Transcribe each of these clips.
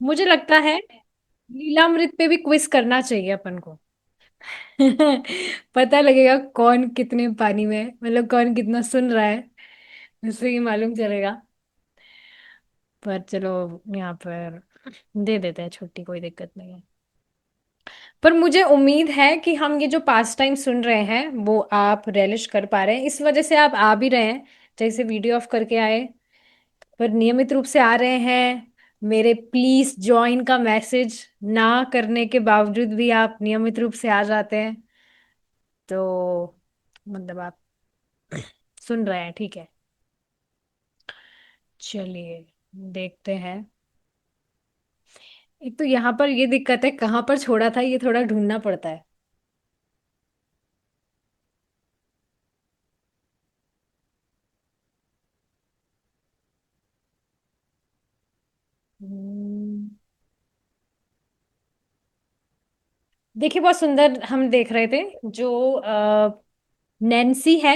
मुझे लगता है लीलामृत पे भी क्विज करना चाहिए अपन को। पता लगेगा कौन कितने पानी में है, मतलब कौन कितना सुन रहा है, उससे ही मालूम चलेगा। पर चलो, यहाँ पर दे देते हैं छुट्टी, कोई दिक्कत नहीं है। पर मुझे उम्मीद है कि हम ये जो पास टाइम सुन रहे हैं वो आप रेलिश कर पा रहे हैं, इस वजह से आप आ भी रहे हैं। जैसे वीडियो ऑफ करके आए, पर नियमित रूप से आ रहे हैं। मेरे प्लीज ज्वाइन का मैसेज ना करने के बावजूद भी आप नियमित रूप से आ जाते हैं। तो मतलब आप सुन रहे हैं, ठीक है। चलिए, देखते हैं। एक तो यहाँ पर ये दिक्कत है, कहाँ पर छोड़ा था ये थोड़ा ढूंढना पड़ता है। हम्म, देखिए, बहुत सुंदर हम देख रहे थे। जो नैन्सी है,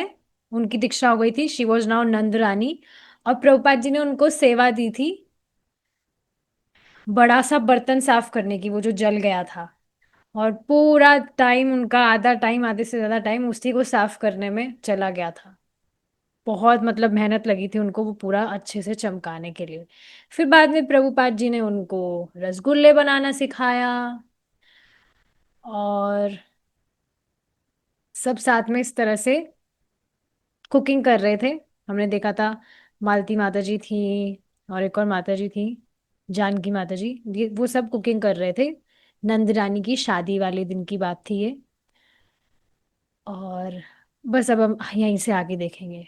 उनकी दीक्षा हो गई थी, शी वॉज नाउ नंद रानी। और प्रभुपाद जी ने उनको सेवा दी थी, बड़ा सा बर्तन साफ करने की, वो जो जल गया था। और पूरा टाइम उनका, आधा टाइम, आधे से ज्यादा टाइम उसी को साफ करने में चला गया था। बहुत मतलब मेहनत लगी थी उनको वो पूरा अच्छे से चमकाने के लिए। फिर बाद में प्रभुपाद जी ने उनको रसगुल्ले बनाना सिखाया, और सब साथ में इस तरह से कुकिंग कर रहे थे। हमने देखा था, मालती माता जी थी, और एक और माता जी थी, जानकी माता जी, ये वो सब कुकिंग कर रहे थे। नंद रानी की शादी वाले दिन की बात थी ये। और बस अब हम यहीं से आगे देखेंगे।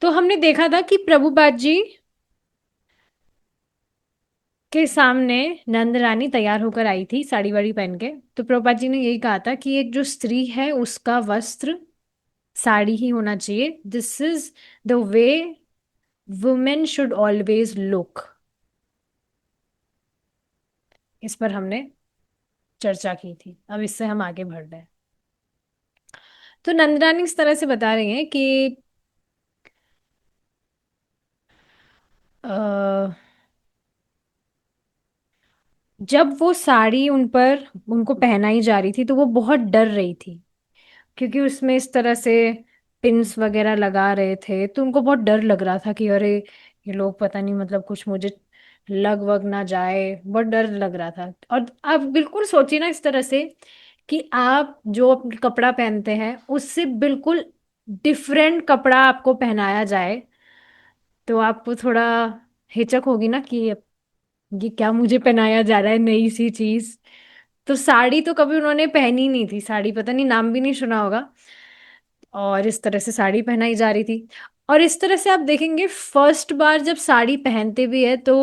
तो हमने देखा था कि प्रभुपाद जी के सामने नंद रानी तैयार होकर आई थी साड़ी वाड़ी पहन के। तो प्रभुपाद जी ने यही कहा था कि एक जो स्त्री है उसका वस्त्र साड़ी ही होना चाहिए, this is the way women should always look. इस पर हमने चर्चा की थी, अब इससे हम आगे बढ़ रहे हैं। तो नंदरानी इस तरह से बता रही हैं कि अ, जब वो साड़ी उन पर उनको पहनाई जा रही थी तो वो बहुत डर रही थी, क्योंकि उसमें इस तरह से पिंस वगैरह लगा रहे थे, तो उनको बहुत डर लग रहा था कि अरे ये लोग पता नहीं, मतलब कुछ मुझे लग वग ना जाए, बहुत डर लग रहा था। और आप बिल्कुल सोचिए ना इस तरह से कि आप जो कपड़ा पहनते हैं उससे बिल्कुल डिफरेंट कपड़ा आपको पहनाया जाए, तो आपको थोड़ा हिचक होगी ना कि ये क्या मुझे पहनाया जा रहा है, नई सी चीज। तो साड़ी तो कभी उन्होंने पहनी नहीं थी, साड़ी पता नहीं, नाम भी नहीं सुना होगा। और इस तरह से साड़ी पहनाई जा रही थी। और इस तरह से आप देखेंगे, फर्स्ट बार जब साड़ी पहनते भी है तो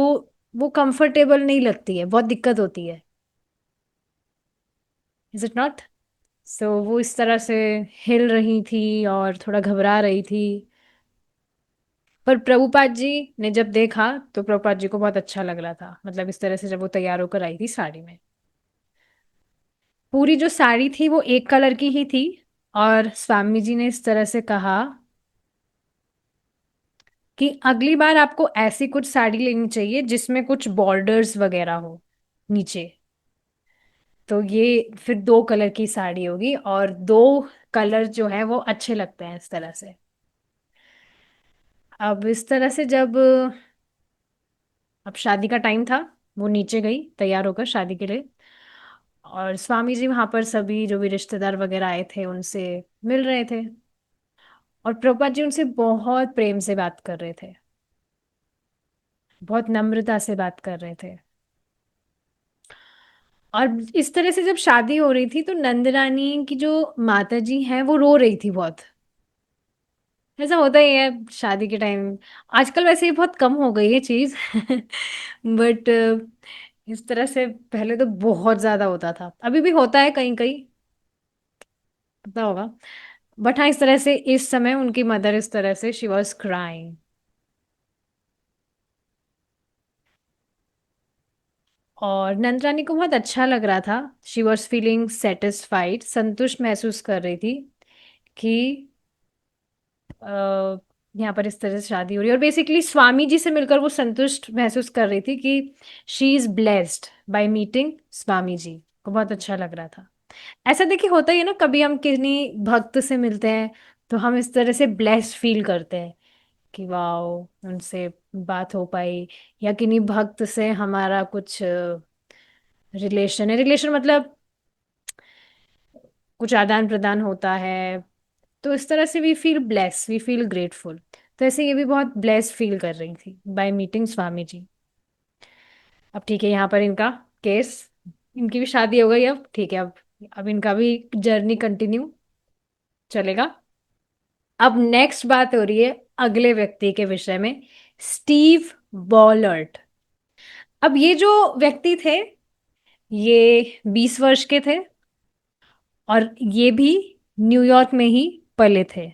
वो कंफर्टेबल नहीं लगती है, बहुत दिक्कत होती है। Is it not? सो वो इस तरह से हिल रही थी और थोड़ा घबरा रही थी। पर प्रभुपाद जी ने जब देखा तो प्रभुपाद जी को बहुत अच्छा लग रहा था, मतलब इस तरह से जब वो तैयार होकर आई थी साड़ी में। पूरी जो साड़ी थी वो एक कलर की ही थी। और स्वामी जी ने इस तरह से कहा कि अगली बार आपको ऐसी कुछ साड़ी लेनी चाहिए जिसमें कुछ बॉर्डर्स वगैरह हो नीचे। तो ये फिर दो कलर की साड़ी होगी, और दो कलर जो है वो अच्छे लगते हैं इस तरह से। अब इस तरह से जब अब शादी का टाइम था, वो नीचे गई तैयार होकर शादी के लिए। और स्वामी जी वहां पर सभी जो भी रिश्तेदार वगैरह आए थे उनसे मिल रहे थे। और प्रभुपाद जी उनसे बहुत प्रेम से बात कर रहे थे, बहुत नम्रता से बात कर रहे थे। और इस तरह से जब शादी हो रही थी तो नंदरानी की जो माता जी हैं वो रो रही थी बहुत। ऐसा होता ही है शादी के टाइम। आजकल वैसे ही बहुत कम हो गई है चीज। बट इस तरह से पहले तो बहुत ज्यादा होता था, अभी भी होता है कहीं कहीं, पता होगा। बट हाँ, इस तरह से इस समय उनकी मदर इस तरह से शी वॉज क्राइंग। और नंदरानी को बहुत अच्छा लग रहा था, शी वॉज फीलिंग सेटिस्फाइड, संतुष्ट महसूस कर रही थी कि यहाँ पर इस तरह से शादी हो रही है, और बेसिकली स्वामी जी से मिलकर वो संतुष्ट महसूस कर रही थी कि she is blessed by meeting Swami ji, को बहुत अच्छा लग रहा था। ऐसा देखिए होता ही है ना, कभी हम किन्हीं भक्त से मिलते हैं तो हम इस तरह से ब्लेस्ड फील करते हैं कि वाओ, उनसे बात हो पाई, या किन्हीं भक्त से हमारा कुछ रिलेशन है, रिलेशन मतलब कुछ आदान प्रदान होता है, तो इस तरह से we feel bless, we feel grateful. तो ऐसे ये भी बहुत ब्लेस फील कर रही थी बाय मीटिंग स्वामी जी। अब ठीक है, यहाँ पर इनका केस, इनकी भी शादी हो गई, अब ठीक है, अब इनका भी जर्नी कंटिन्यू चलेगा। अब नेक्स्ट बात हो रही है अगले व्यक्ति के विषय में, स्टीव बॉलर्ट। अब ये जो व्यक्ति थे, ये 20 वर्ष के थे, और ये भी न्यूयॉर्क में ही पले थे,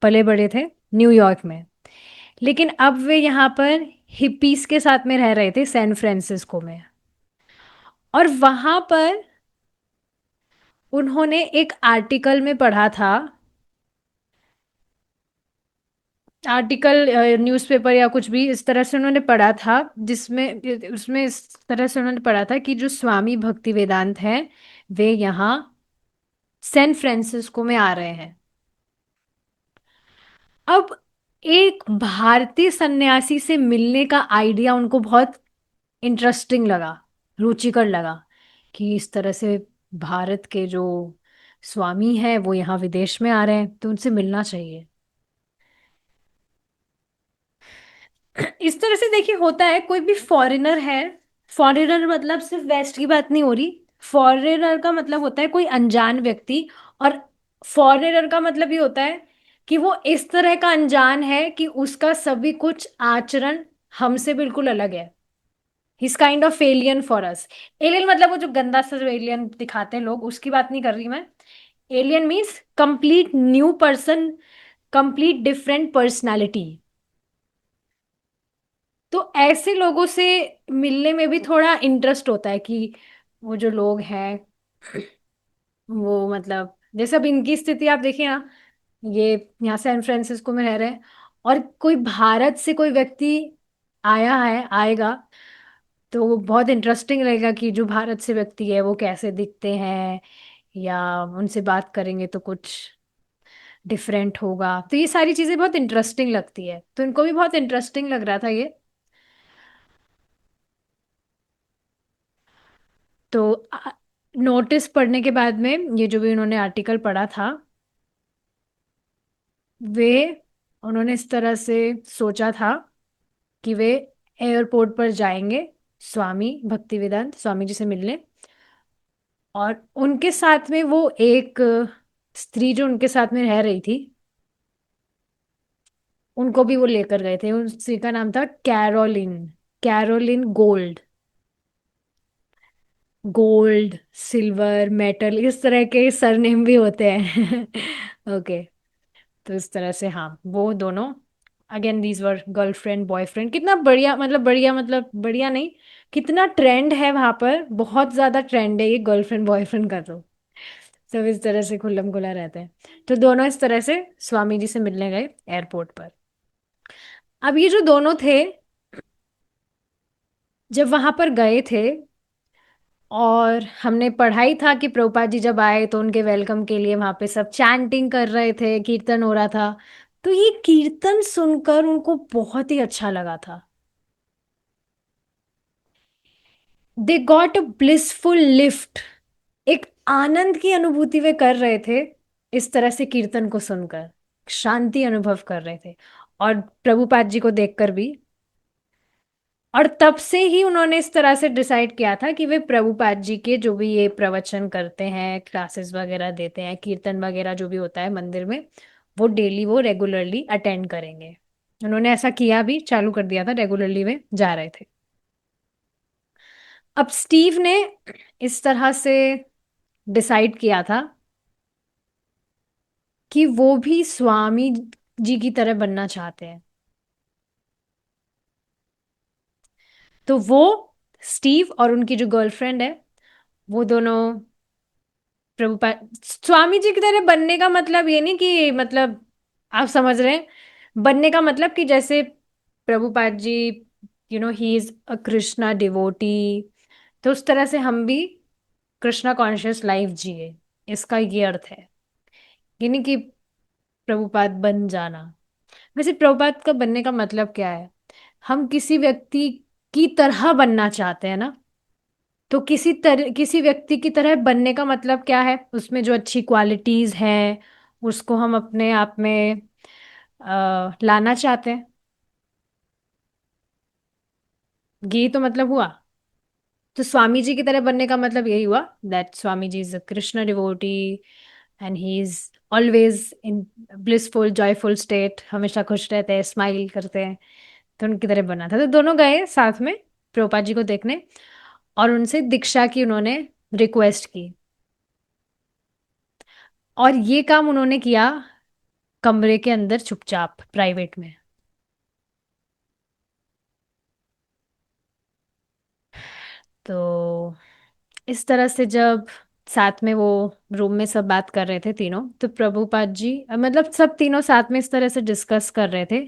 पले बड़े थे न्यूयॉर्क में। लेकिन अब वे यहाँ पर हिप्पीज के साथ में रह रहे थे सैन फ्रांसिस्को में। और वहां पर उन्होंने एक आर्टिकल में पढ़ा था, आर्टिकल न्यूज़पेपर या कुछ भी इस तरह से उन्होंने पढ़ा था, जिसमें उसमें इस तरह से उन्होंने पढ़ा था कि जो स्वामी भक्ति वेदांत हैं वे यहाँ सैन फ्रांसिस्को में आ रहे हैं। अब एक भारतीय सन्यासी से मिलने का आइडिया उनको बहुत इंटरेस्टिंग लगा, रुचिकर लगा, कि इस तरह से भारत के जो स्वामी हैं वो यहाँ विदेश में आ रहे हैं तो उनसे मिलना चाहिए। इस तरह से देखिए होता है, कोई भी फॉरेनर है, फॉरेनर मतलब सिर्फ वेस्ट की बात नहीं हो रही, फॉरेनर का मतलब होता है कोई अनजान व्यक्ति, और फॉरेनर का मतलब ये होता है कि वो इस तरह का अनजान है कि उसका सभी कुछ आचरण हमसे बिल्कुल अलग है। His kind of alien for us. Alien मतलब वो जो गंदा सा जो एलियन दिखाते हैं लोग, उसकी बात नहीं कर रही मैं। Alien means complete new person, complete different personality. तो ऐसे लोगों से मिलने में भी थोड़ा इंटरेस्ट होता है कि वो जो लोग हैं वो मतलब, जैसे अब इनकी स्थिति आप देखिए ना, ये यहाँ सैन फ्रांसिस्को में रह रहे हैं, और कोई भारत से कोई व्यक्ति आया है, आएगा, तो वो बहुत इंटरेस्टिंग रहेगा कि जो भारत से व्यक्ति है वो कैसे दिखते हैं, या उनसे बात करेंगे तो कुछ डिफरेंट होगा, तो ये सारी चीजें बहुत इंटरेस्टिंग लगती है, तो इनको भी बहुत इंटरेस्टिंग लग रहा था ये। तो नोटिस पढ़ने के बाद में, ये जो भी उन्होंने आर्टिकल पढ़ा था, वे उन्होंने इस तरह से सोचा था कि वे एयरपोर्ट पर जाएंगे स्वामी भक्तिवेदांत स्वामी जी से मिलने, और उनके साथ में वो एक स्त्री जो उनके साथ में रह रही थी, उनको भी वो लेकर गए थे। उस स्त्री का नाम था Caroline, Caroline Gold. Gold, silver, metal, इस तरह के सरनेम भी होते हैं। ओके। तो इस तरह से हाँ, वो दोनों, again these were girlfriend boyfriend. कितना बढ़िया, मतलब बढ़िया, मतलब बढ़िया नहीं, कितना ट्रेंड है वहां पर, बहुत ज्यादा ट्रेंड है ये गर्लफ्रेंड बॉयफ्रेंड का, तो सब इस तरह से खुल्लम खुला रहते हैं। तो दोनों इस तरह से स्वामी जी से मिलने गए एयरपोर्ट पर। अब ये जो दोनों थे, जब वहां पर गए थे, और हमने पढ़ाई था कि प्रभुपाद जी जब आए तो उनके वेलकम के लिए वहां पे सब चैंटिंग कर रहे थे, कीर्तन हो रहा था, तो ये कीर्तन सुनकर उनको बहुत ही अच्छा लगा था। They got a blissful lift, एक आनंद की अनुभूति वे कर रहे थे इस तरह से कीर्तन को सुनकर, शांति अनुभव कर रहे थे, और प्रभुपाद जी को देखकर भी। और तब से ही उन्होंने इस तरह से डिसाइड किया था कि वे प्रभुपाद जी के जो भी ये प्रवचन करते हैं, क्लासेस वगैरह देते हैं, कीर्तन वगैरह जो भी होता है मंदिर में, वो डेली वो रेगुलरली अटेंड करेंगे। उन्होंने ऐसा किया भी, चालू कर दिया था, रेगुलरली वे जा रहे थे। अब स्टीव ने इस तरह से डिसाइड किया था कि वो भी स्वामी जी की तरह बनना चाहते हैं। तो वो स्टीव और उनकी जो गर्लफ्रेंड है, वो दोनों प्रभुपाद स्वामी जी की तरह बनने का मतलब ये नहीं कि मतलब, आप समझ रहे हैं, बनने का मतलब कि जैसे Prabhupad ji, he is a Krishna devotee, तो उस तरह से हम भी कृष्णा कॉन्शियस लाइफ जिए, इसका ये अर्थ है। ये नहीं कि प्रभुपाद बन जाना। वैसे प्रभुपाद का बनने का मतलब क्या है? हम किसी व्यक्ति की तरह बनना चाहते हैं ना, तो किसी व्यक्ति की तरह बनने का मतलब क्या है? उसमें जो अच्छी क्वालिटीज हैं उसको हम अपने आप में लाना चाहते हैं। ये तो मतलब हुआ। तो स्वामी जी की तरह बनने का मतलब यही हुआ that Swami ji is a Krishna devotee and he is always in blissful joyful state, हमेशा खुश रहते हैं, स्माइल करते हैं। तो उनकी तरह बना था, तो दोनों गए साथ में प्रभुपाद जी को देखने, और उनसे दीक्षा की उन्होंने रिक्वेस्ट की। और ये काम उन्होंने किया कमरे के अंदर चुपचाप प्राइवेट में। तो इस तरह से जब साथ में वो रूम में सब बात कर रहे थे तीनों, तो प्रभुपाद जी मतलब सब तीनों साथ में इस तरह से डिस्कस कर रहे थे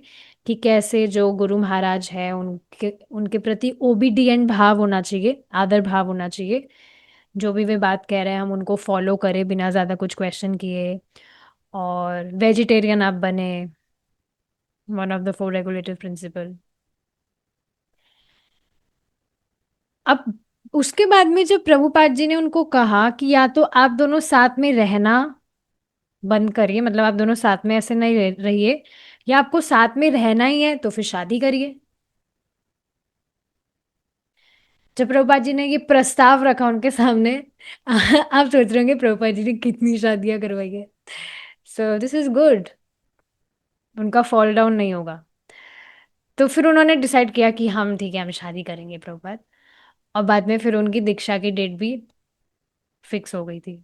कि कैसे जो गुरु महाराज है उनके उनके प्रति ओबीडिएंट भाव होना चाहिए, आदर भाव होना चाहिए। जो भी वे बात कह रहे हैं हम उनको फॉलो करें बिना ज़्यादा कुछ क्वेश्चन किए, और वेजिटेरियन आप बने, one of the four regulative principle. अब उसके बाद में जब प्रभुपाद जी ने उनको कहा कि या तो आप दोनों साथ में रहना बंद करिए, मतलब आप दोनों साथ में ऐसे नहीं रहिए, या आपको साथ में रहना ही है तो फिर शादी करिए। जब प्रभुपाद जी ने ये प्रस्ताव रखा उनके सामने, आप सोच रहे होंगे प्रभुपाद जी ने कितनी शादियां करवाई है। सो दिस इज गुड, उनका फॉल डाउन नहीं होगा। तो फिर उन्होंने डिसाइड किया कि हम ठीक है, हम शादी करेंगे प्रभुपाद। और बाद में फिर उनकी दीक्षा की डेट भी फिक्स हो गई थी।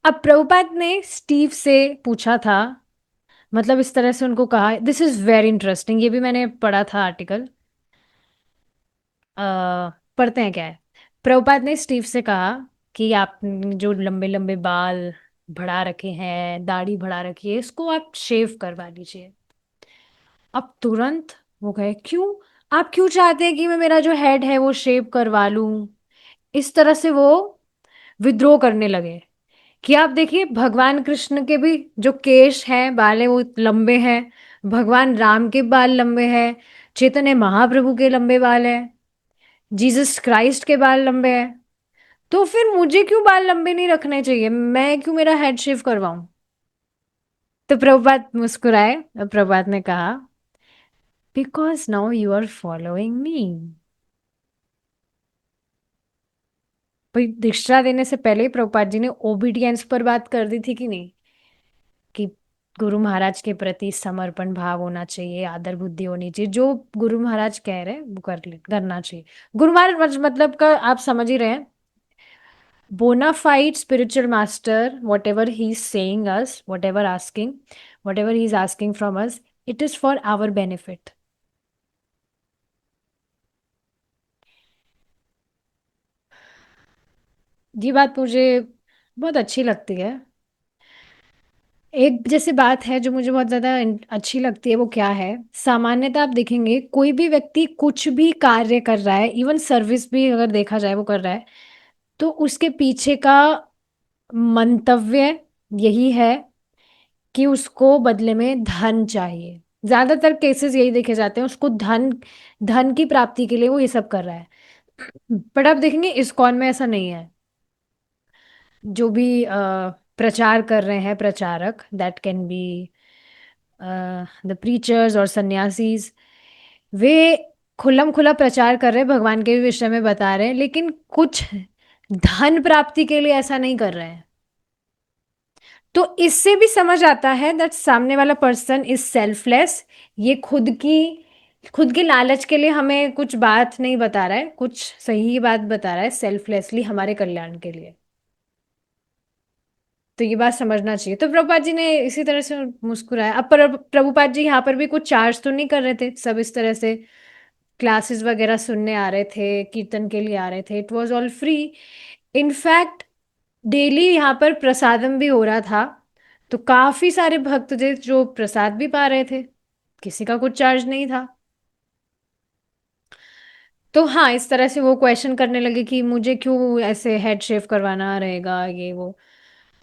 अब प्रभुपाद ने स्टीव से पूछा था, मतलब इस तरह से उनको कहा, दिस इज वेरी इंटरेस्टिंग, ये भी मैंने पढ़ा था आर्टिकल। पढ़ते हैं क्या है। प्रभुपाद ने स्टीव से कहा कि आप जो लंबे लंबे बाल बढ़ा रखे हैं, दाढ़ी बढ़ा रखी है, इसको आप शेव करवा लीजिए। अब तुरंत वो कहे, क्यों? आप क्यों चाहते हैं कि मैं मेरा जो हेड है वो शेव करवा लूं? इस तरह से वो विद्रोह करने लगे कि आप देखिए भगवान कृष्ण के भी जो केश हैं, बाल है, वो लंबे हैं। भगवान राम के बाल लंबे हैं। चैतन्य महाप्रभु के लंबे बाल हैं। जीसस क्राइस्ट के बाल लंबे हैं। तो फिर मुझे क्यों बाल लंबे नहीं रखने चाहिए? मैं क्यों मेरा हेड शेव करवाऊं? तो प्रभुपाद मुस्कुराए और प्रभुपाद ने कहा, because now you are following me. भाई दीक्षा देने से पहले ही प्रभुपाद जी ने ओबीडियंस पर बात कर दी थी कि नहीं, कि गुरु महाराज के प्रति समर्पण भाव होना चाहिए, आदर बुद्धि होनी चाहिए, जो गुरु महाराज कह रहे हैं वो करना चाहिए। गुरु महाराज मतलब का आप समझ ही रहे हैं, bona fide spiritual master, whatever he is saying us, whatever he is asking from us, it is for our benefit. ये बात मुझे बहुत अच्छी लगती है। एक जैसे बात है जो मुझे बहुत ज्यादा अच्छी लगती है, वो क्या है, सामान्यतः आप देखेंगे कोई भी व्यक्ति कुछ भी कार्य कर रहा है, इवन सर्विस भी अगर देखा जाए वो कर रहा है, तो उसके पीछे का मंतव्य यही है कि उसको बदले में धन चाहिए। ज्यादातर केसेस यही देखे जाते हैं, उसको धन, धन की प्राप्ति के लिए वो ये सब कर रहा है। बट आप देखेंगे इस्कॉन में ऐसा नहीं है। जो भी प्रचार कर रहे हैं प्रचारक, that can be the preachers और सन्यासीज, वे खुल्लम खुला प्रचार कर रहे हैं, भगवान के भी विषय में बता रहे हैं, लेकिन कुछ धन प्राप्ति के लिए ऐसा नहीं कर रहे हैं। तो इससे भी समझ आता है दैट सामने वाला पर्सन इज सेल्फलेस। ये खुद की लालच के लिए हमें कुछ बात नहीं बता रहा है, कुछ सही बात बता रहा है, सेल्फलेसली हमारे कल्याण के लिए। तो ये बात समझना चाहिए। तो प्रभुपाद जी ने इसी तरह से मुस्कुराया। अब प्रभुपाद जी यहाँ पर भी कुछ चार्ज तो नहीं कर रहे थे, सब इस तरह से क्लासेस वगैरह सुनने आ रहे थे, कीर्तन के लिए आ रहे थे, it was all free. In fact daily यहाँ पर प्रसादम भी हो रहा था। तो काफी सारे भक्त थे जो प्रसाद भी पा रहे थे, किसी का कुछ चार्ज नहीं था। तो हाँ, इस तरह से वो क्वेश्चन करने लगे कि मुझे क्यों ऐसे हेड शेव करवाना रहेगा ये वो।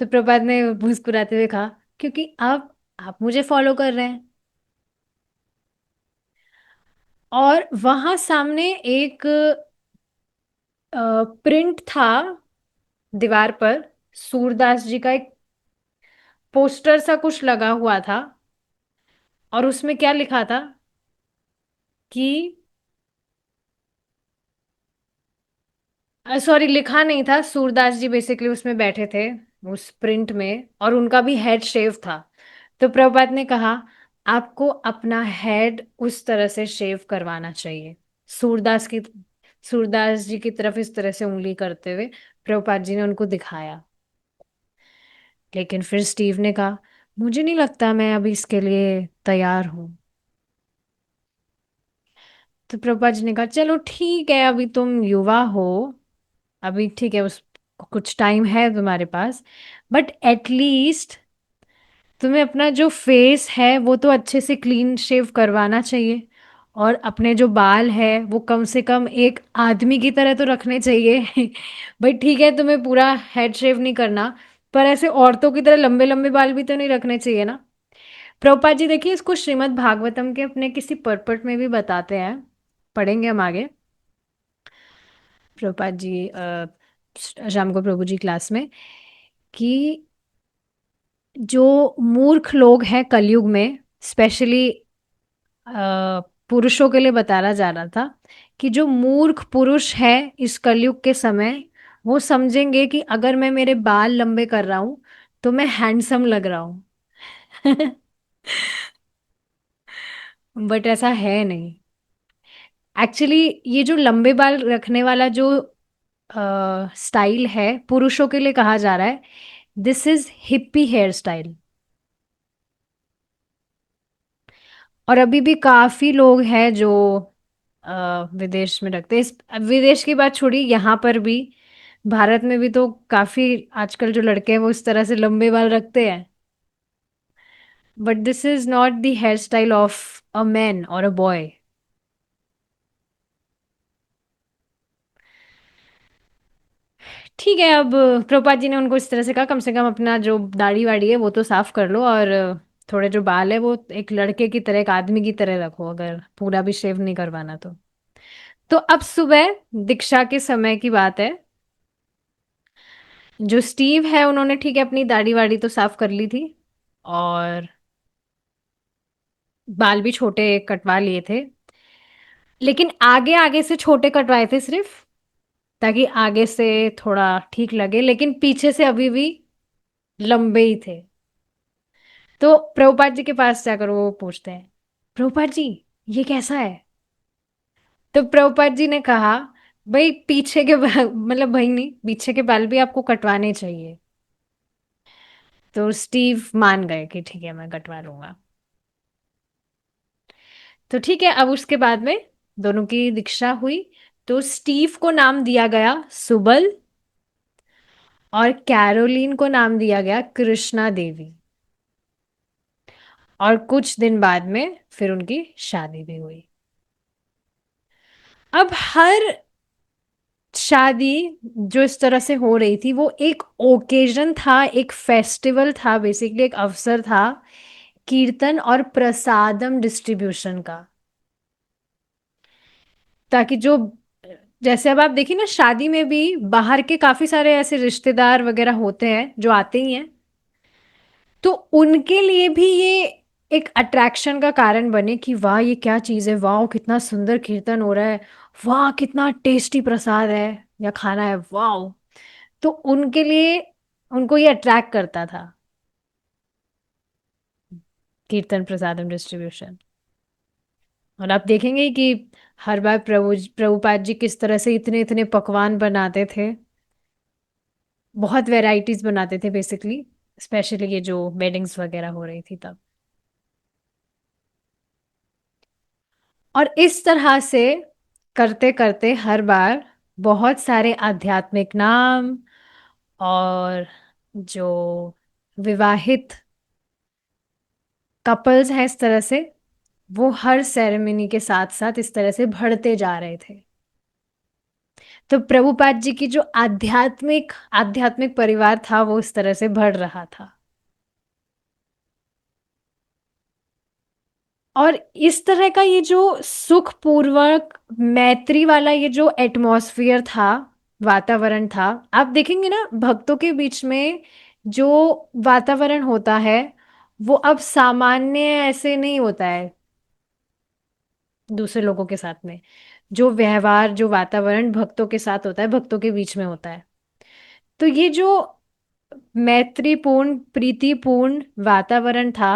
तो प्रभात ने मुस्कुराते हुए कहा, क्योंकि आप मुझे फॉलो कर रहे हैं। और वहां सामने एक प्रिंट था दीवार पर, सूरदास जी का एक पोस्टर सा कुछ लगा हुआ था। और उसमें क्या लिखा था कि, सॉरी, लिखा नहीं था, सूरदास जी बेसिकली उसमें बैठे थे उस प्रिंट में, और उनका भी हेड शेव था। तो प्रभुपाद ने कहा, आपको अपना हेड उस तरह से शेव करवाना चाहिए। सूरदास की सूरदास जी की तरफ इस तरह से उंगली करते हुए प्रभुपाद जी ने उनको दिखाया। लेकिन फिर स्टीव ने कहा, मुझे नहीं लगता मैं अभी इसके लिए तैयार हूं। तो प्रभुपाद जी ने कहा, चलो ठीक है, अभी तुम युवा हो, अभी ठीक है, उस कुछ टाइम है तुम्हारे पास, बट एटलीस्ट तुम्हें अपना जो फेस है वो तो अच्छे से क्लीन शेव करवाना चाहिए। और अपने जो बाल है वो कम से कम एक आदमी की तरह तो रखने चाहिए। भाई ठीक है, तुम्हें पूरा हेड शेव नहीं करना, पर ऐसे औरतों की तरह लंबे लंबे बाल भी तो नहीं रखने चाहिए ना। प्रभुपाद जी देखिए, इसको श्रीमद् भागवतम के अपने किसी पर्पट में भी बताते हैं, पढ़ेंगे हम आगे। प्रभुपाद जी शाम को प्रभु जी क्लास में, कि जो मूर्ख लोग हैं कलयुग में, स्पेशली पुरुषों के लिए बताया जा रहा था, कि जो मूर्ख पुरुष है इस कलयुग के समय, वो समझेंगे कि अगर मैं मेरे बाल लंबे कर रहा हूं तो मैं हैंडसम लग रहा हूं। बट ऐसा है नहीं। एक्चुअली ये जो लंबे बाल रखने वाला जो स्टाइल है पुरुषों के लिए कहा जा रहा है, this is hippie hair style. और अभी भी काफी लोग हैं जो विदेश में रखते हैं। इस विदेश की बात छोड़ी, यहाँ पर भी भारत में भी तो काफी आजकल जो लड़के हैं वो इस तरह से लंबे बाल रखते हैं। But this is not the hair style of a man और अ बॉय। ठीक है, अब प्रभुपाद जी ने उनको इस तरह से कहा, कम से कम अपना जो दाढ़ी वाड़ी है वो तो साफ कर लो, और थोड़े जो बाल है वो एक लड़के की तरह, एक आदमी की तरह रखो, अगर पूरा भी शेव नहीं करवाना तो अब सुबह दीक्षा के समय की बात है। जो स्टीव है उन्होंने ठीक है अपनी दाढ़ी वाड़ी तो साफ कर ली थी, और बाल भी छोटे कटवा लिए थे। लेकिन आगे आगे से छोटे कटवाए थे सिर्फ, ताकि आगे से थोड़ा ठीक लगे, लेकिन पीछे से अभी भी लंबे ही थे। तो प्रभुपाद जी के पास जाकर वो पूछते हैं, प्रभुपाद जी ये कैसा है? तो प्रभुपाद जी ने कहा, भाई पीछे के मतलब भाई नहीं, पीछे के बाल भी आपको कटवाने चाहिए। तो स्टीव मान गए कि ठीक है मैं कटवा लूंगा। तो ठीक है, अब उसके बाद में दोनों की दीक्षा हुई। तो स्टीव को नाम दिया गया सुबल, और कैरोलीन को नाम दिया गया कृष्णा देवी। और कुछ दिन बाद में फिर उनकी शादी भी हुई। अब हर शादी जो इस तरह से हो रही थी वो एक ओकेजन था, एक फेस्टिवल था, बेसिकली एक अवसर था कीर्तन और प्रसादम डिस्ट्रीब्यूशन का। ताकि जो, जैसे अब आप देखिए ना, शादी में भी बाहर के काफी सारे ऐसे रिश्तेदार वगैरह होते हैं जो आते ही हैं, तो उनके लिए भी ये एक अट्रैक्शन का कारण बने कि वाह ये क्या चीज़ है, वाह कितना सुंदर कीर्तन हो रहा है, वाह कितना टेस्टी प्रसाद है या खाना है, वाह। तो उनके लिए, उनको ये अट्रैक्ट करता था कीर्तन प्रसादम डिस्ट्रीब्यूशन। और आप देखेंगे कि हर बार प्रभुपाद जी किस तरह से इतने इतने पकवान बनाते थे, बहुत वैरायटीज बनाते थे बेसिकली, स्पेशली ये जो वेडिंग्स वगैरह हो रही थी तब। और इस तरह से करते करते हर बार बहुत सारे आध्यात्मिक नाम, और जो विवाहित कपल्स हैं इस तरह से, वो हर सेरेमनी के साथ साथ इस तरह से बढ़ते जा रहे थे। तो प्रभुपाद जी की जो आध्यात्मिक आध्यात्मिक परिवार था वो इस तरह से बढ़ रहा था। और इस तरह का ये जो सुखपूर्वक मैत्री वाला ये जो एटमॉस्फियर था, वातावरण था, आप देखेंगे ना भक्तों के बीच में जो वातावरण होता है वो अब सामान्य ऐसे नहीं होता है दूसरे लोगों के साथ में। जो व्यवहार जो वातावरण भक्तों के साथ होता है भक्तों के बीच में होता है। तो ये जो मैत्रीपूर्ण प्रीतिपूर्ण वातावरण था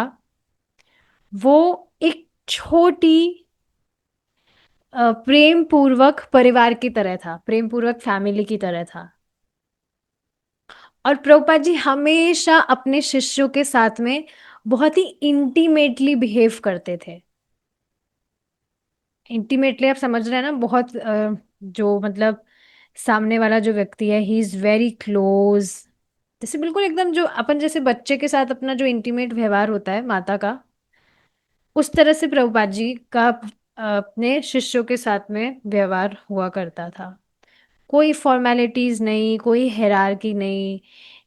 वो एक छोटी प्रेम पूर्वक परिवार की तरह था, प्रेम पूर्वक फैमिली की तरह था। और प्रभुपाद जी हमेशा अपने शिष्यों के साथ में बहुत ही इंटीमेटली बिहेव करते थे। इंटीमेटली आप समझ रहे हैं ना, बहुत जो मतलब सामने वाला जो व्यक्ति है ही इज वेरी क्लोज। जैसे बिल्कुल एकदम जो अपन जैसे बच्चे के साथ अपना जो इंटीमेट व्यवहार होता है माता का, उस तरह से प्रभुपाद जी का अपने शिष्यों के साथ में व्यवहार हुआ करता था। कोई फॉर्मेलिटीज नहीं, कोई हायरार्की नहीं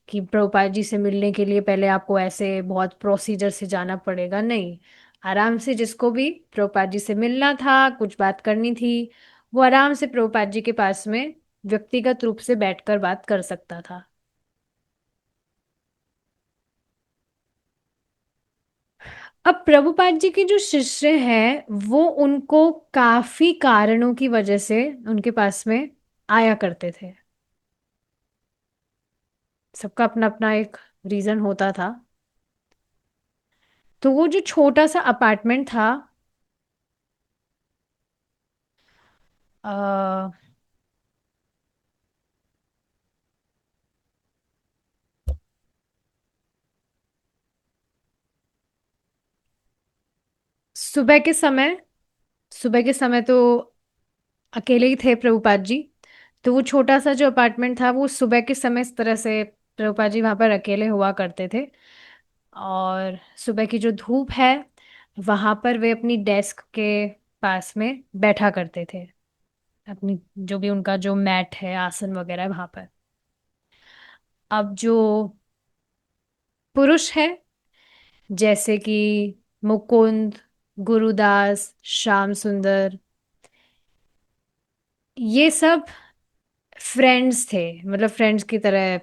कि प्रभुपाद जी से मिलने के लिए पहले आपको ऐसे बहुत प्रोसीजर से जाना पड़ेगा, नहीं। आराम से जिसको भी प्रभुपाद जी से मिलना था, कुछ बात करनी थी, वो आराम से प्रभुपाद जी के पास में व्यक्तिगत रूप से बैठकर बात कर सकता था। अब प्रभुपाद जी के जो शिष्य हैं वो उनको काफी कारणों की वजह से उनके पास में आया करते थे। सबका अपना अपना एक रीजन होता था। तो वो जो छोटा सा अपार्टमेंट था, आ, सुबह के समय, सुबह के समय तो अकेले ही थे प्रभुपाद जी। तो वो छोटा सा जो अपार्टमेंट था वो सुबह के समय इस तरह से प्रभुपाद जी वहां पर अकेले हुआ करते थे। और सुबह की जो धूप है वहां पर वे अपनी डेस्क के पास में बैठा करते थे, अपनी जो भी उनका जो मैट है आसन वगैरह है वहां पर। अब जो पुरुष है जैसे कि मुकुंद, गुरुदास, श्याम सुंदर, ये सब फ्रेंड्स थे, मतलब फ्रेंड्स की तरह,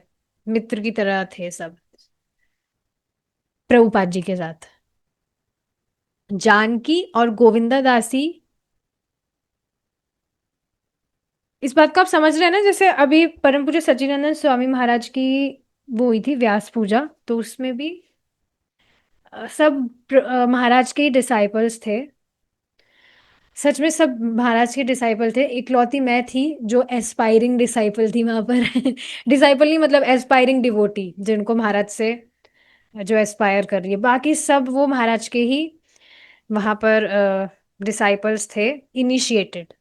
मित्र की तरह थे सब प्रभुपाद जी के साथ। जानकी और गोविंदा दासी, इस बात को आप समझ रहे हैं ना, जैसे अभी परम पूज्य सच्चिदानंद स्वामी महाराज की वो हुई थी व्यास पूजा, तो उसमें भी सब महाराज के डिसाइपल्स थे। सच में सब महाराज के डिसाइपल थे, इकलौती मैं थी जो एस्पायरिंग डिसाइपल थी वहां पर। डिसाइपल नहीं मतलब एस्पायरिंग डिवोटी, जिनको महाराज से जो एस्पायर कर रही है, बाकी सब वो महाराज के ही वहां पर डिसाइपल्स थे, इनिशिएटेड।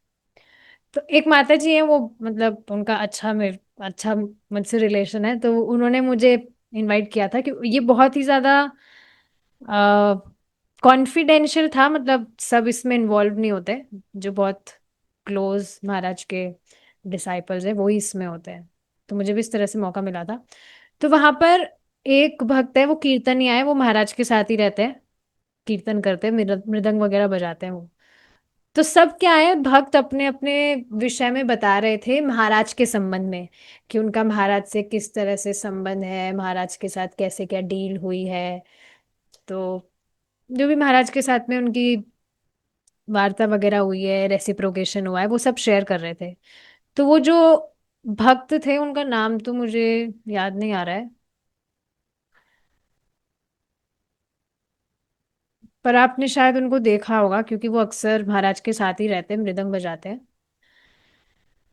तो एक माता जी हैं वो, मतलब उनका अच्छा मुझसे रिलेशन है, तो उन्होंने मुझे इनवाइट किया था कि ये बहुत ही ज्यादा कॉन्फिडेंशियल था, मतलब सब इसमें इन्वॉल्व नहीं होते, जो बहुत क्लोज महाराज के डिसाइपल्स हैं वो ही इसमें होते हैं। तो मुझे भी इस तरह से मौका मिला था। तो वहां पर एक भक्त है वो कीर्तनिया है, वो महाराज के साथ ही रहते हैं, कीर्तन करते हैं, मृदंग वगैरह बजाते हैं वो। तो सब क्या है, भक्त अपने अपने विषय में बता रहे थे महाराज के संबंध में, कि उनका महाराज से किस तरह से संबंध है, महाराज के साथ कैसे क्या डील हुई है। तो जो भी महाराज के साथ में उनकी वार्ता वगैरह हुई है, रेसिप्रोकेशन हुआ है, वो सब शेयर कर रहे थे। तो वो जो भक्त थे उनका नाम तो मुझे याद नहीं आ रहा है, पर आपने शायद उनको देखा होगा क्योंकि वो अक्सर महाराज के साथ ही रहते हैं, मृदंग बजाते हैं।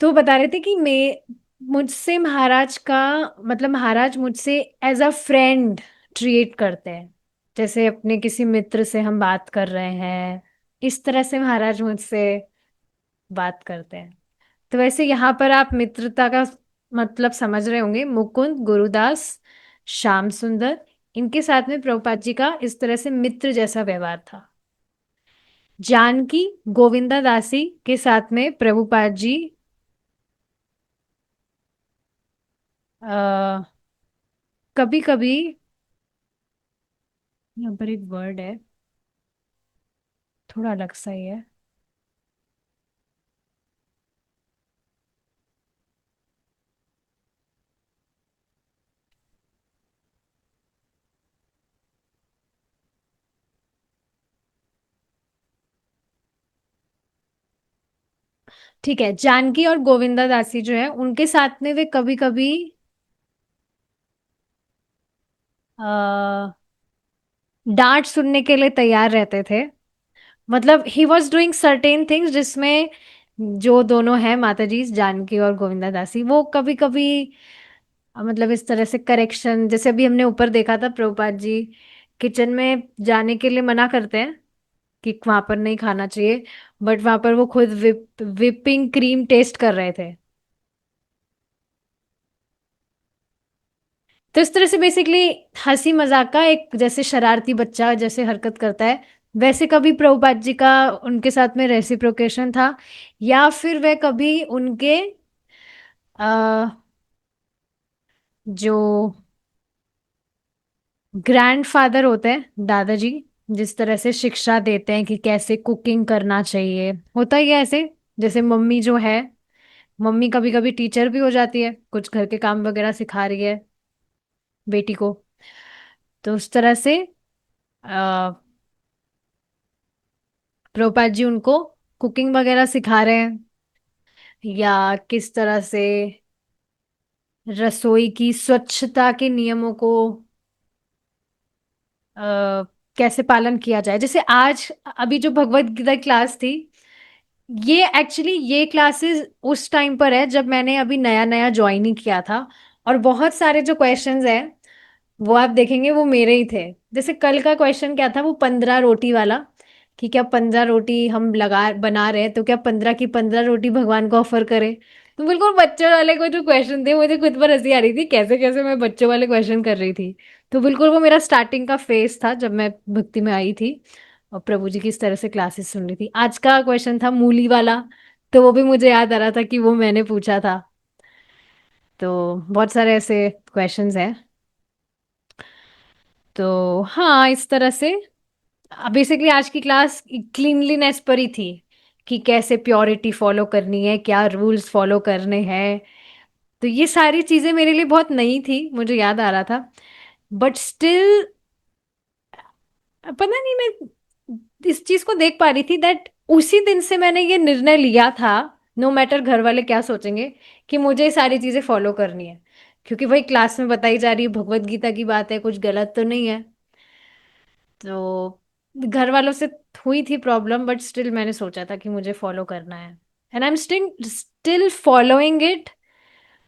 तो बता रहे थे कि मैं मुझसे महाराज का मतलब महाराज मुझसे एज अ फ्रेंड ट्रीट करते हैं, जैसे अपने किसी मित्र से हम बात कर रहे हैं, इस तरह से महाराज मुझसे बात करते हैं। तो वैसे यहाँ पर आप मित्रता का मतलब समझ रहे होंगे, मुकुंद, गुरुदास, श्याम सुंदर, इनके साथ में प्रभुपाद जी का इस तरह से मित्र जैसा व्यवहार था। जानकी गोविंदा दासी के साथ में प्रभुपाद जी आ, कभी कभी, यहाँ पर एक वर्ड है, थोड़ा अलग सा ही है। ठीक है, जानकी और गोविंदा दासी जो है उनके साथ में वे कभी कभी डांट सुनने के लिए तैयार रहते थे। मतलब he was doing certain things जिसमें जो दोनों हैं माता जी जानकी और गोविंदा दासी, वो कभी कभी मतलब इस तरह से करेक्शन, जैसे अभी हमने ऊपर देखा था प्रभुपाद जी किचन में जाने के लिए मना करते हैं कि वहां पर नहीं खाना चाहिए, बट वहां पर वो खुद विपिंग क्रीम टेस्ट कर रहे थे। तो इस तरह से बेसिकली हंसी मजाक का एक, जैसे शरारती बच्चा जैसे हरकत करता है, वैसे कभी प्रभुपाद जी का उनके साथ में रेसिप्रोकेशन था। या फिर वह कभी उनके आ, जो ग्रैंडफादर होते हैं दादाजी, जिस तरह से शिक्षा देते हैं कि कैसे कुकिंग करना चाहिए, होता ही है ऐसे। जैसे मम्मी जो है, मम्मी कभी कभी टीचर भी हो जाती है, कुछ घर के काम वगैरह सिखा रही है बेटी को। तो उस तरह से आ, प्रभुपाद जी उनको कुकिंग वगैरह सिखा रहे हैं, या किस तरह से रसोई की स्वच्छता के नियमों को आ, कैसे पालन किया जाए। जैसे आज अभी जो भगवत गीता क्लास थी, ये एक्चुअली ये क्लासेस उस टाइम पर है जब मैंने अभी नया नया ज्वाइन ही किया था। और बहुत सारे जो क्वेश्चंस हैं वो आप देखेंगे वो मेरे ही थे। जैसे कल का क्वेश्चन क्या था, वो 15 रोटी वाला, कि क्या 15 रोटी हम लगा बना रहे हैं तो क्या 15 की 15 रोटी भगवान को ऑफर करें। तो बिल्कुल बच्चों वाले को जो क्वेश्चन थे, मुझे खुद पर हंसी आ रही थी कैसे कैसे मैं बच्चों वाले क्वेश्चन कर रही थी। तो बिल्कुल वो मेरा स्टार्टिंग का फेज था जब मैं भक्ति में आई थी और प्रभु जी की इस तरह से क्लासेस सुन रही थी। आज का क्वेश्चन था मूली वाला, तो वो भी मुझे याद आ रहा था कि वो मैंने पूछा था। तो बहुत सारे ऐसे क्वेश्चंस हैं। तो हाँ, इस तरह से बेसिकली आज की क्लास क्लीनलीनेस पर ही थी, कि कैसे प्योरिटी फॉलो करनी है, क्या रूल्स फॉलो करने हैं। तो ये सारी चीजें मेरे लिए बहुत नई थी, मुझे याद आ रहा था। बट स्टिल पता नहीं, मैं इस चीज को देख पा रही थी दैट उसी दिन से मैंने ये निर्णय लिया था, नो मैटर घर वाले क्या सोचेंगे, कि मुझे ये सारी चीजें फॉलो करनी है। क्योंकि वही क्लास में बताई जा रही है, भगवत गीता की बात है, कुछ गलत तो नहीं है। तो घर वालों से हुई थी प्रॉब्लम, बट स्टिल मैंने सोचा था कि मुझे फॉलो करना है, and I am still still following it.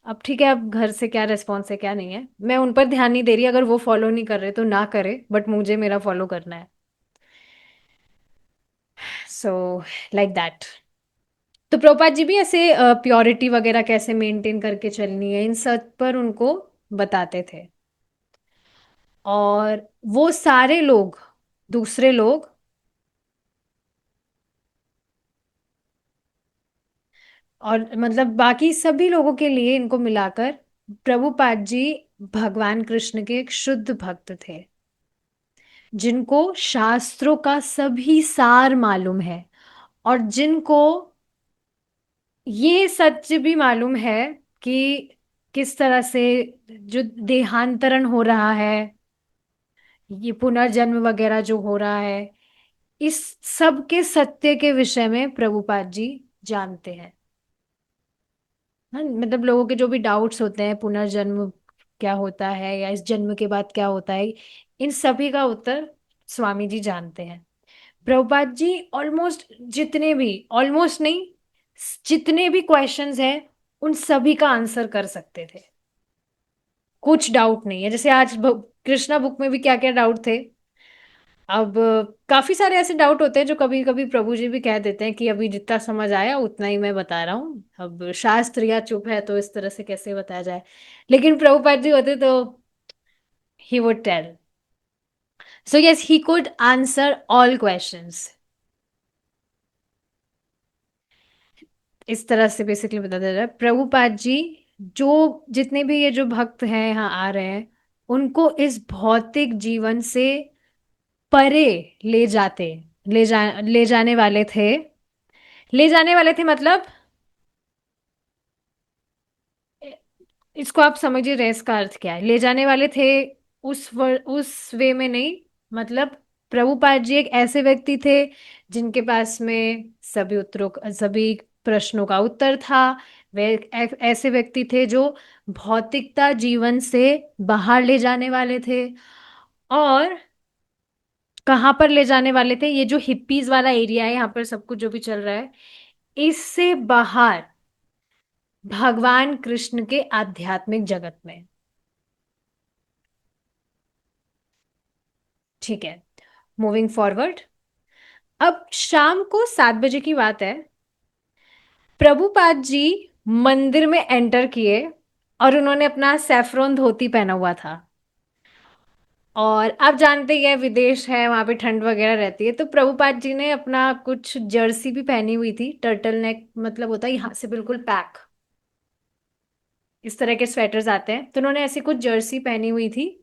अब ठीक है, अब घर से क्या रिस्पॉन्स है क्या नहीं है, मैं उन पर ध्यान नहीं दे रही, अगर वो फॉलो नहीं कर रहे तो ना करे, बट मुझे मेरा फॉलो करना है। So like that. तो प्रभुपाद जी भी ऐसे प्योरिटी वगैरह कैसे मेंटेन करके चलनी है इन सब पर उनको बताते थे। और वो सारे लोग, दूसरे लोग, और मतलब बाकी सभी लोगों के लिए इनको मिलाकर प्रभुपाद जी भगवान कृष्ण के एक शुद्ध भक्त थे, जिनको शास्त्रों का सभी सार मालूम है, और जिनको ये सच भी मालूम है कि किस तरह से जो देहांतरण हो रहा है, ये पुनर्जन्म वगैरह जो हो रहा है, इस सब के सत्य के विषय में प्रभुपाद जी जानते हैं। हाँ, मतलब लोगों के जो भी डाउट्स होते हैं, पुनर्जन्म क्या होता है या इस जन्म के बाद क्या होता है, इन सभी का उत्तर स्वामी जी जानते हैं। प्रभुपाद जी ऑलमोस्ट जितने भी, ऑलमोस्ट नहीं, जितने भी क्वेश्चंस हैं उन सभी का आंसर कर सकते थे। कुछ डाउट नहीं है, जैसे आज कृष्णा बुक में भी क्या क्या डाउट थे। अब काफी सारे ऐसे डाउट होते हैं जो कभी कभी प्रभु जी भी कह देते हैं कि अभी जितना समझ आया उतना ही मैं बता रहा हूँ, अब शास्त्र या चुप है तो इस तरह से कैसे बताया जाए। लेकिन प्रभुपाद जी होते तो he would tell. So yes, he could answer all questions. इस तरह से बेसिकली बता दे रहा है प्रभुपाद जी, जो जितने भी ये जो भक्त हैं यहाँ आ रहे हैं, उनको इस भौतिक जीवन से परे ले जाते, ले जाने वाले थे। ले जाने वाले थे मतलब, इसको आप समझिए रहे इसका अर्थ क्या है, ले जाने वाले थे। उस वे में नहीं, मतलब प्रभुपाद जी एक ऐसे व्यक्ति थे जिनके पास में सभी प्रश्नों का उत्तर था। वे ऐसे व्यक्ति थे जो भौतिकता जीवन से बाहर ले जाने वाले थे। और कहाँ पर ले जाने वाले थे, ये जो हिप्पीज वाला एरिया है यहाँ पर सब कुछ जो भी चल रहा है, इससे बाहर भगवान कृष्ण के आध्यात्मिक जगत में। ठीक है, मूविंग फॉरवर्ड। अब शाम को 7 बजे की बात है। प्रभुपाद जी मंदिर में एंटर किए और उन्होंने अपना सैफरन धोती पहना हुआ था। और आप जानते ही हैं विदेश है, वहां पे ठंड वगैरह रहती है, तो प्रभुपाद जी ने अपना कुछ जर्सी भी पहनी हुई थी, टर्टल नेक मतलब होता है यहाँ से बिल्कुल पैक, इस तरह के स्वेटर्स आते हैं, तो उन्होंने ऐसी कुछ जर्सी पहनी हुई थी।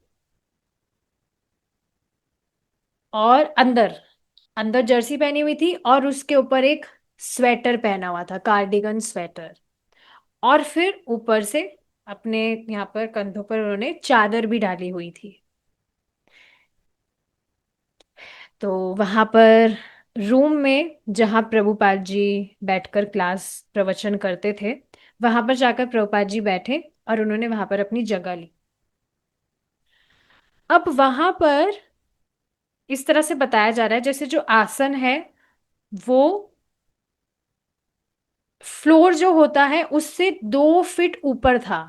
और अंदर अंदर जर्सी पहनी हुई थी और उसके ऊपर एक स्वेटर पहना हुआ था, कार्डिगन स्वेटर। और फिर ऊपर से अपने यहाँ पर कंधों पर उन्होंने चादर भी डाली हुई थी। तो वहां पर रूम में जहां प्रभुपाद जी बैठकर क्लास प्रवचन करते थे, वहां पर जाकर प्रभुपाद जी बैठे और उन्होंने वहां पर अपनी जगह ली। अब वहां पर इस तरह से बताया जा रहा है जैसे जो आसन है वो फ्लोर जो होता है उससे 2 फीट ऊपर था।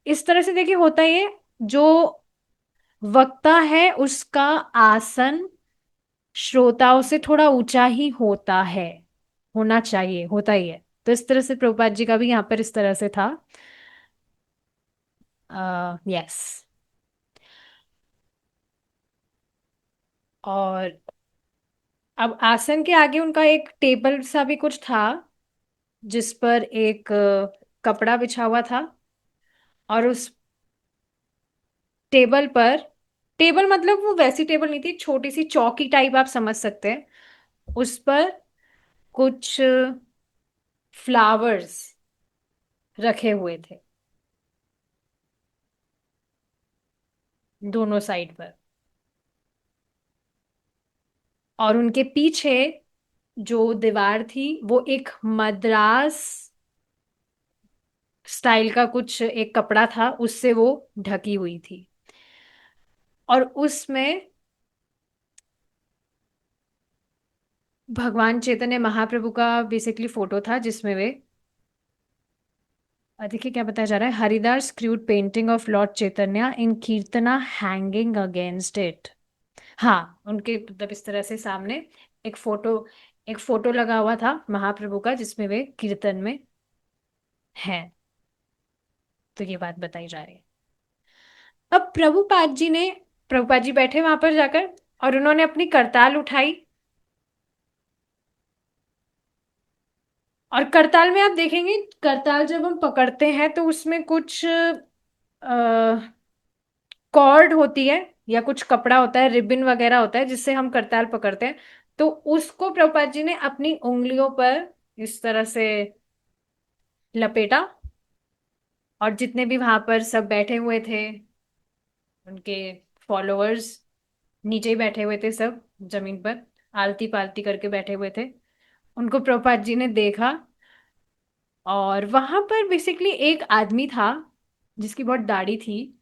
इस तरह से देखिए होता ये, जो वक्ता है उसका आसन श्रोताओं से थोड़ा ऊंचा ही होता है, होना चाहिए, होता ही है। तो इस तरह से प्रभुपाद जी का भी यहाँ पर इस तरह से था। यस। और अब आसन के आगे उनका एक टेबल सा भी कुछ था, जिस पर एक कपड़ा बिछा हुआ था। और उस टेबल पर, टेबल मतलब वो वैसी टेबल नहीं थी, छोटी सी चौकी टाइप आप समझ सकते हैं, उस पर कुछ फ्लावर्स रखे हुए थे दोनों साइड पर। और उनके पीछे जो दीवार थी वो एक मद्रास स्टाइल का कुछ एक कपड़ा था, उससे वो ढकी हुई थी। और उसमें भगवान चैतन्य महाप्रभु का बेसिकली फोटो था, जिसमें वे, देखिए क्या बताया जा रहा है, Haridas crude painting of Lord Chaitanya in kirtana hanging against it. हाँ, उनके मतलब इस तरह से सामने एक फोटो एक फोटो लगा हुआ था महाप्रभु का, जिसमें वे कीर्तन में हैं। तो ये बात बताई जा रही है। अब प्रभुपाद जी बैठे वहां पर जाकर और उन्होंने अपनी करताल उठाई। और करताल में आप देखेंगे, करताल जब हम पकड़ते हैं तो उसमें कुछ कॉर्ड होती है या कुछ कपड़ा होता है, रिबन वगैरह होता है, जिससे हम करताल पकड़ते हैं। तो उसको प्रभुपाद जी ने अपनी उंगलियों पर इस तरह से लपेटा। और जितने भी वहां पर सब बैठे हुए थे, उनके फॉलोअर्स नीचे ही बैठे हुए थे, सब जमीन पर आलती पालती करके बैठे हुए थे, उनको प्रभुपाद जी ने देखा। और वहां पर बेसिकली एक आदमी था जिसकी बहुत दाढ़ी थी।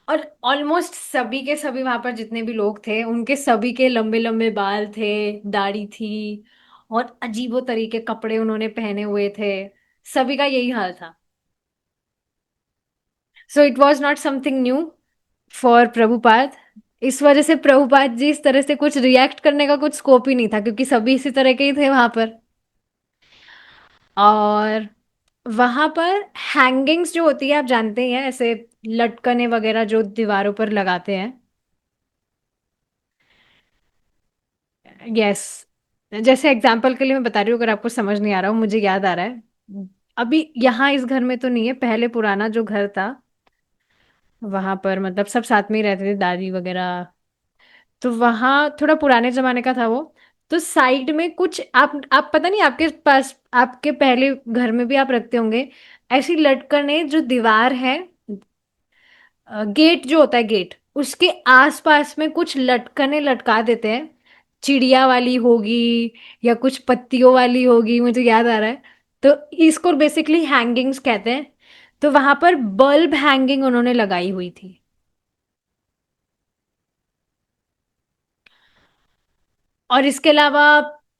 और ऑलमोस्ट सभी के सभी वहां पर जितने भी लोग थे, उनके सभी के लंबे लंबे बाल थे, दाढ़ी थी, और अजीबो तरीके कपड़े उन्होंने पहने हुए थे। सभी का यही हाल था। So it was not something new for Prabhupada. इस वजह से प्रभुपाद जी इस तरह से कुछ रिएक्ट करने का कुछ स्कोप ही नहीं था, क्योंकि सभी इसी तरह के ही थे वहां पर। और वहां पर हैंगिंग्स जो होती है आप जानते ही हैं, ऐसे लटकने वगैरह जो दीवारों पर लगाते हैं। यस। जैसे एग्जाम्पल के लिए मैं बता रही हूँ, अगर आपको समझ नहीं आ रहा हो, मुझे याद आ रहा है। अभी यहाँ इस घर में तो नहीं है, पहले पुराना जो घर था वहां पर मतलब सब साथ में ही रहते थे, दादी वगैरह। तो वहां थोड़ा पुराने जमाने का था वो। तो साइड में कुछ आप पता नहीं आपके पास, आपके पहले घर में भी आप रखते होंगे ऐसी लटकने जो दीवार है। गेट जो होता है, गेट उसके आसपास में कुछ लटकने लटका देते हैं। चिड़िया वाली होगी या कुछ पत्तियों वाली होगी, मुझे याद आ रहा है। तो इसको बेसिकली हैंगिंग्स कहते हैं। तो वहां पर बल्ब हैंगिंग उन्होंने लगाई हुई थी। और इसके अलावा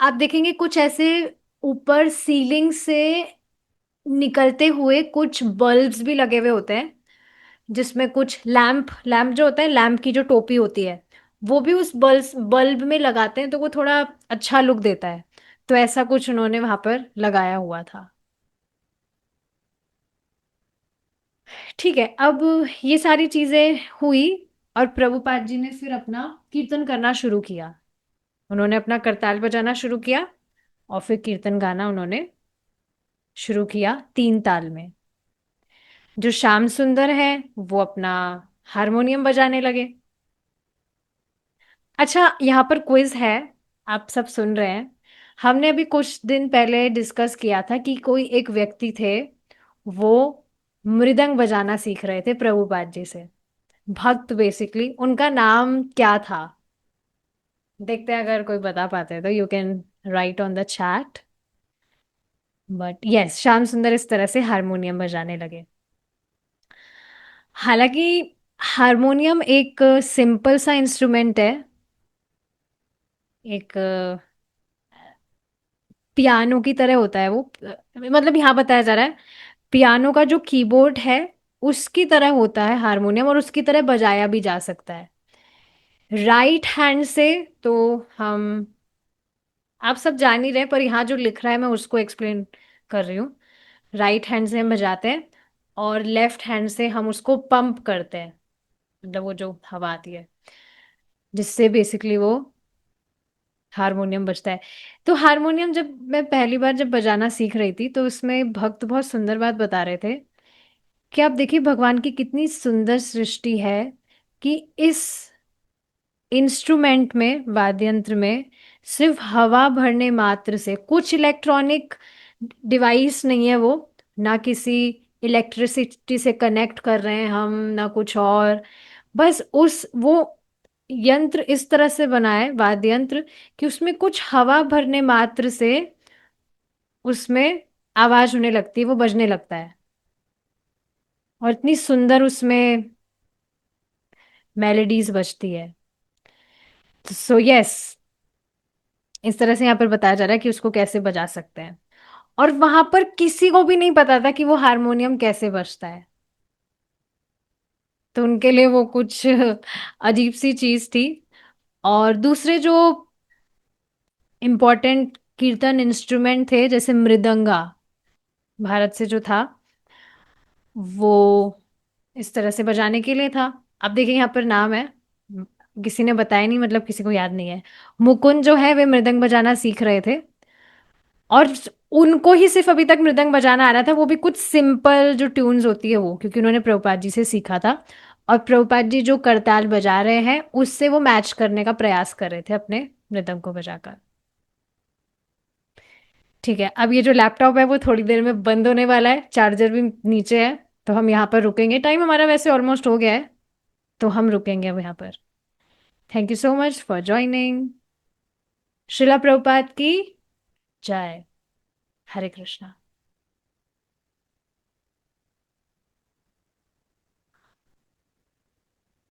आप देखेंगे कुछ ऐसे ऊपर सीलिंग से निकलते हुए कुछ बल्ब्स भी लगे हुए होते हैं, जिसमें कुछ लैंप लैंप जो होता है, लैंप की जो टोपी होती है वो भी उस बल्ब बल्ब में लगाते हैं, तो वो थोड़ा अच्छा लुक देता है। तो ऐसा कुछ उन्होंने वहां पर लगाया हुआ था। ठीक है, अब ये सारी चीजें हुई और प्रभुपाद जी ने फिर अपना कीर्तन करना शुरू किया। उन्होंने अपना करताल बजाना शुरू किया और फिर कीर्तन गाना उन्होंने शुरू किया 3 ताल में। जो श्याम सुंदर है वो अपना हारमोनियम बजाने लगे। अच्छा, यहाँ पर क्विज है, आप सब सुन रहे हैं। हमने अभी कुछ दिन पहले डिस्कस किया था कि कोई एक व्यक्ति थे, वो मृदंग बजाना सीख रहे थे प्रभुपाद जी से। भक्त बेसिकली, उनका नाम क्या था? देखते हैं, अगर कोई बता पाते हैं तो you can write on the chat. But yes, Shyam सुंदर इस तरह से हारमोनियम बजाने लगे। हालांकि हारमोनियम एक सिंपल सा इंस्ट्रूमेंट है, एक पियानो की तरह होता है वो। मतलब यहाँ बताया जा रहा है पियानो का जो कीबोर्ड है उसकी तरह होता है हारमोनियम, और उसकी तरह बजाया भी जा सकता है राइट हैंड से। तो हम, आप सब जान ही रहे हैं, पर यहाँ जो लिख रहा है मैं उसको एक्सप्लेन कर रही हूँ। राइट हैंड से हम बजाते हैं और लेफ्ट हैंड से हम उसको पंप करते हैं, मतलब वो जो हवा आती है जिससे बेसिकली वो हारमोनियम बजता है। तो हारमोनियम जब मैं पहली बार जब बजाना सीख रही थी तो उसमें भक्त बहुत सुंदर बात बता रहे थे कि आप देखिए भगवान की कितनी सुंदर सृष्टि है कि इस इंस्ट्रूमेंट में, वाद्य यंत्र में सिर्फ हवा भरने मात्र से, कुछ इलेक्ट्रॉनिक डिवाइस नहीं है वो, ना किसी इलेक्ट्रिसिटी से कनेक्ट कर रहे हैं हम, ना कुछ और। बस उस वो यंत्र इस तरह से बना है, वाद्य यंत्र, कि उसमें कुछ हवा भरने मात्र से उसमें आवाज होने लगती है, वो बजने लगता है। और इतनी सुंदर उसमें मेलोडीज बजती है। सो यस, इस तरह से यहाँ पर बताया जा रहा है कि उसको कैसे बजा सकते हैं। और वहां पर किसी को भी नहीं पता था कि वो हारमोनियम कैसे बजता है। तो उनके लिए वो कुछ अजीब सी चीज थी। और दूसरे जो इम्पोर्टेंट कीर्तन इंस्ट्रूमेंट थे जैसे मृदंगा, भारत से जो था वो इस तरह से बजाने के लिए था। अब देखिए यहाँ पर नाम है, किसी ने बताया नहीं, मतलब किसी को याद नहीं है। मुकुंद जो है वे मृदंग बजाना सीख रहे थे, और उनको ही सिर्फ अभी तक मृदंग बजाना आ रहा था, वो भी कुछ सिंपल जो ट्यून्स होती है वो, क्योंकि उन्होंने प्रभुपाद जी से सीखा था। और प्रभुपाद जी जो करताल बजा रहे हैं उससे वो मैच करने का प्रयास कर रहे थे अपने मृदंग को बजाकर। ठीक है, अब ये जो लैपटॉप है वो थोड़ी देर में बंद होने वाला है, चार्जर भी नीचे है। तो हम यहाँ पर रुकेंगे, टाइम हमारा वैसे ऑलमोस्ट हो गया है, तो हम रुकेंगे अब यहाँ पर। Thank you so much for joining. शिला प्रभुपाद की जय। हरे कृष्णा।